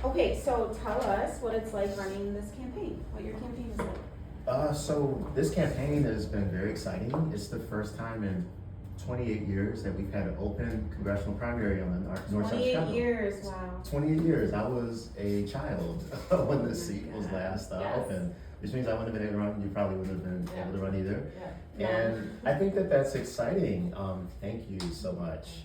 Okay, so tell us what it's like running this campaign, what your campaign is like. So this campaign has been very exciting. It's the first time in 28 years that we've had an open congressional primary on the north side of 28 Chicago. years, wow. 28 years. I was a child when the seat was God. last Yes. open, which means I wouldn't have been able to run. You probably wouldn't have been Yeah. able to run either. Yeah. And I think that that's exciting. Thank you so much.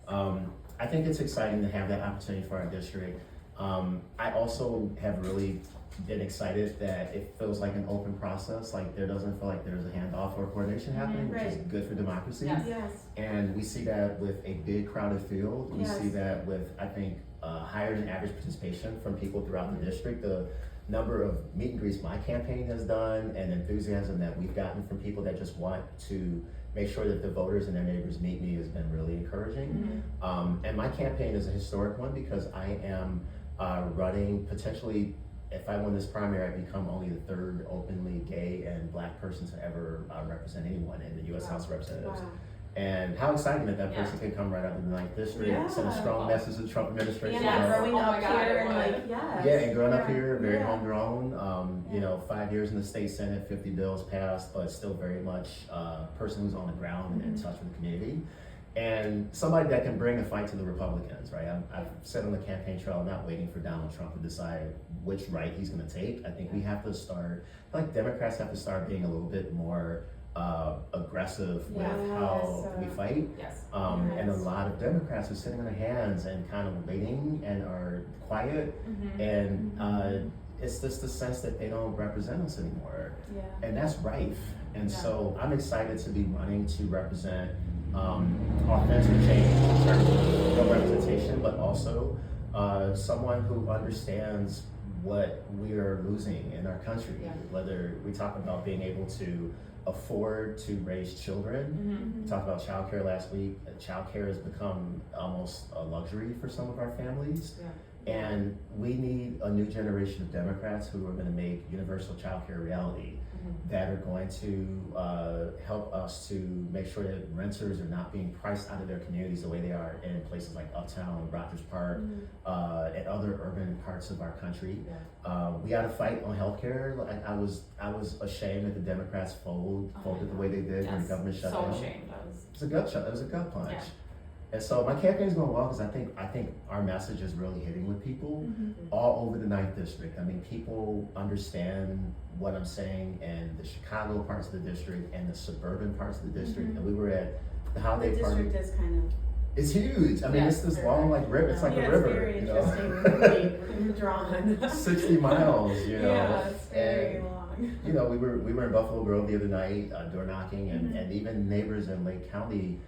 I think it's exciting to have that opportunity for our district. I also have really been excited that it feels like an open process, like there doesn't feel like there's a handoff or coordination happening, which is Right. good for democracy. Yes. Yes. And we see that with a big crowded field. We Yes. see that with, I think, higher than average participation from people throughout the district. The number of meet and greets my campaign has done and enthusiasm that we've gotten from people that just want to make sure that the voters and their neighbors meet me has been really encouraging. And my campaign is a historic one because I am running potentially, if I win this primary, I become only the third openly gay and black person to ever represent anyone in the U.S. Wow. House of Representatives. Wow. And how exciting that that Yeah. person can come right out of the 9th district, Yeah. send a strong message to the Trump administration. Yeah, Yes. growing Oh my up God, here it and would. like, yes. Yeah, and growing up Yeah. here, very Yeah. homegrown. You Yeah. know, 5 years in the state senate, 50 bills passed, but still very much a person who's on the ground and in touch with the community. And somebody that can bring the fight to the Republicans, right? I've said on the campaign trail, I'm not waiting for Donald Trump to decide which right he's going to take. I think we have to start, I feel like Democrats have to start being a little bit more aggressive with how Yes. we fight. Yes. And a Yes. lot of Democrats are sitting on their hands and kind of waiting and are quiet. And it's just the sense that they don't represent us anymore. Yeah. And that's rife. And Yeah. so I'm excited to be running to represent authentic change in terms of representation, but also someone who understands what we are losing in our country. Yeah. Whether we talk about being able to afford to raise children. We talked about childcare last week. Childcare has become almost a luxury for some of our families. Yeah. And we need a new generation of Democrats who are going to make universal childcare a reality, that are going to help us to make sure that renters are not being priced out of their communities the way they are in places like Uptown, Rogers Park, and other urban parts of our country. We got to fight on healthcare. I was ashamed that the Democrats folded the way they did when the government shut down. So ashamed. It was a gut shot. It was a gut punch. Yeah. And so my campaign is going well because I think our message is really hitting with people all over the 9th district. I mean, people understand what I'm saying in the Chicago parts of the district and the suburban parts of the district. And we were at the The holiday party. district is kind of. It's huge. I mean, Yes, it's this very long like river. It's like Yeah, a river. It's very you know? interesting, drawn. 60 miles. You know. Yeah, it's very And, long. you know, we were in Buffalo Grove the other night, door knocking, and even neighbors in Lake County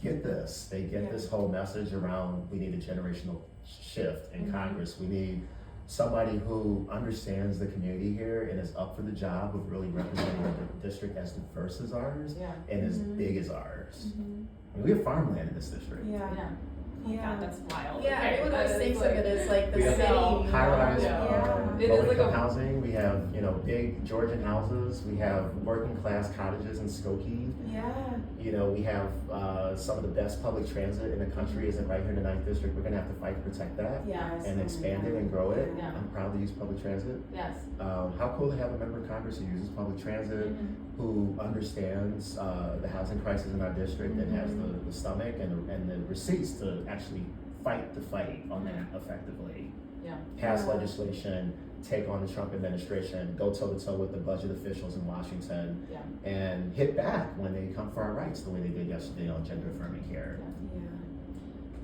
get this. They get this whole message around we need a generational shift in Congress. We need somebody who understands the community here and is up for the job of really representing a district as diverse as ours Yeah. and as big as ours. I mean, we have farmland in this district. Yeah. Yeah. Yeah. God, that's wild. Yeah, Okay, everyone always that is thinks like- of it as like the We have city. high-rise, Yeah. It is like low-income a- housing. We have, you know, big Georgian houses. We have working-class cottages in Skokie. Yeah. You know, we have some of the best public transit in the country isn't right here in the 9th district. We're gonna have to fight to protect that Yes. and expand it and grow it. Yeah. I'm proud to use public transit. Yes. How cool to have a member of Congress who uses public transit, who understands the housing crisis in our district and has the stomach and the receipts to actually fight the fight on that effectively. Yeah. Pass Yeah. legislation, take on the Trump administration, go toe to toe with the budget officials in Washington, Yeah. and hit back when they come for our rights the way they did yesterday on gender affirming care.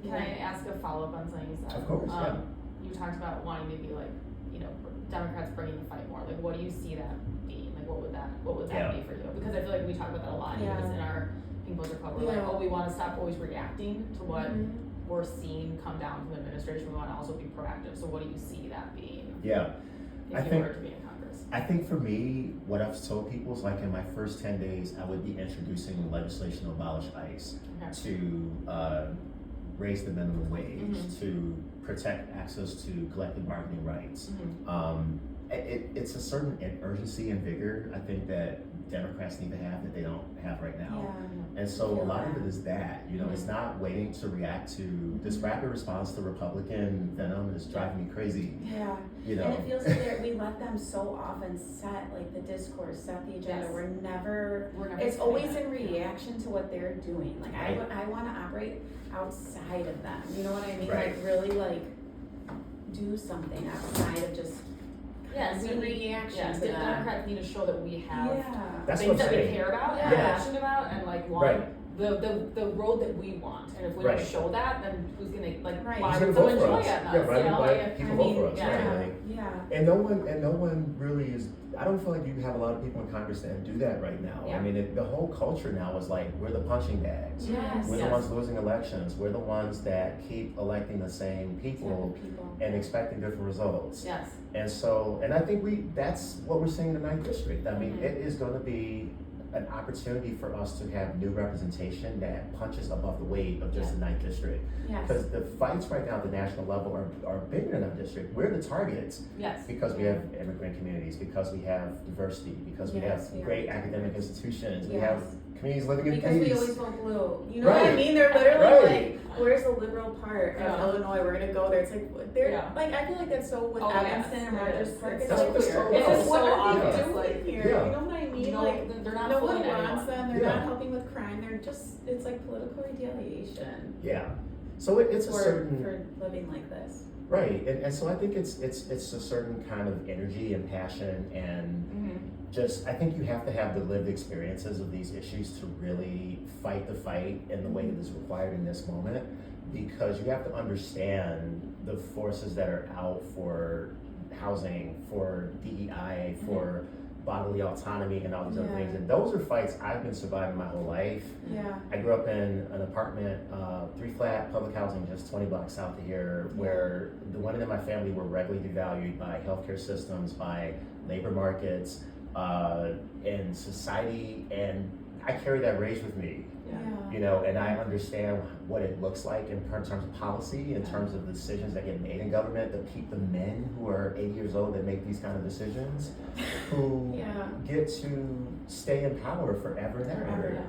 Yeah. Can I ask a follow-up on something you said? Of course, yeah. You talked about wanting to be like, you know, Democrats bringing the fight more. Like, what do you see that being? Like, what would that Yeah. be for you? Because I feel like we talk about that a lot. Yeah. Because in our Pink Poster Club, we're like, Yeah. oh, we want to stop always reacting to what we're seeing come down from the administration. We want to also be proactive. So, what do you see that being? Yeah, If I you think- were to be in Congress. I think for me, what I've told people is like in my first 10 days, I would be introducing legislation to abolish ICE, Okay. to raise the minimum wage, to protect access to collective bargaining rights. it's a certain urgency and vigor I think that Democrats need to have that they don't have right now. Yeah. And so a feel lot of that. it is that, you know, it's not waiting to react to this rapid response to Republican venom is driving me crazy, Yeah. you know. And it feels like we let them so often set like the discourse, set the agenda. Yes. We're never it's setting always it. in reaction to what they're doing. Like Right. I want to operate outside of them. You know what I mean? Right. Like really like do something outside of just Yes, constant reaction yes, to the them. Democrats need to show that we have Yeah. That's things what I'm that we saying. care about and Yeah. are passionate about and like want Right. the road that we want. And if we Right. don't show that, then who's gonna like Right. why Who's would gonna vote someone for join us? us? Yeah, right. You know, Why like, people I vote mean, for us, yeah. right? Like, Yeah. and no one really is. I don't feel like you have a lot of people in Congress that do that right now. Yeah. I mean, the whole culture now is like we're the punching bags. Yes. We're the Yes. ones losing elections. We're the ones that keep electing the same people and expecting different results. Yes. And so, and I think that's what we're seeing in the 9th district. I mean, Mhm. it is going to be an opportunity for us to have new representation that punches above the weight of just the 9th district. Yes. Because the fights right now at the national level are bigger in our district. We're the targets Yes. because we have immigrant communities, because we have diversity, because we Yes, have we are. great academic institutions, we Yes. have communities living in Because we peace. always vote blue. You know what I Right. mean? They're literally Right. like, where's the liberal part of Yeah. Illinois? We're gonna go there. It's like they're Yeah. like I feel like that's so with Oh, Evanston yes, and it Rogers is. Park. It's It's so like clear. it's It's just so what are obvious, they doing like, here? Yeah. You know what I mean? No, like they're not no fooling one wants anyone. them. They're Yeah. not helping with crime. They're just it's like political retaliation Yeah. So it's a for certain living like this. right, and so I think it's a certain kind of energy and passion and Mhm. just I think you have to have the lived experiences of these issues to really fight the fight in the way that is required in this moment, because you have to understand the forces that are out for housing, for DEI, for bodily autonomy and all these other Yeah. things, and those are fights I've been surviving my whole life. Yeah. I grew up in an apartment, 3-flat public housing, just 20 blocks south of here, where the women in my family were regularly devalued by healthcare systems, by labor markets, and society, and I carry that rage with me, Yeah. you know, and I understand what it looks like in terms of policy, in terms of the decisions that get made in government that keep the men who are 80 years old that make these kind of decisions, who Yeah. get to stay in power forever and ever. Forever.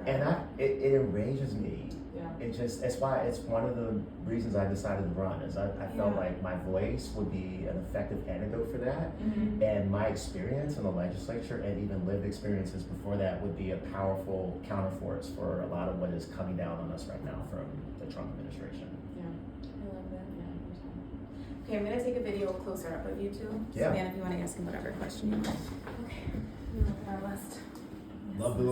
And it enrages me. Yeah. It's why it's one of the reasons I decided to run is I felt Yeah. like my voice would be an effective antidote for that. Mhm. And my experience in the legislature and even lived experiences before that would be a powerful counterforce for a lot of what is coming down on us right now from the Trump administration. Yeah. I love that. Yeah. Okay, I'm gonna take a video closer up of you two. Yeah. Savannah, if you wanna ask him whatever question you want. Okay. Our last. Love the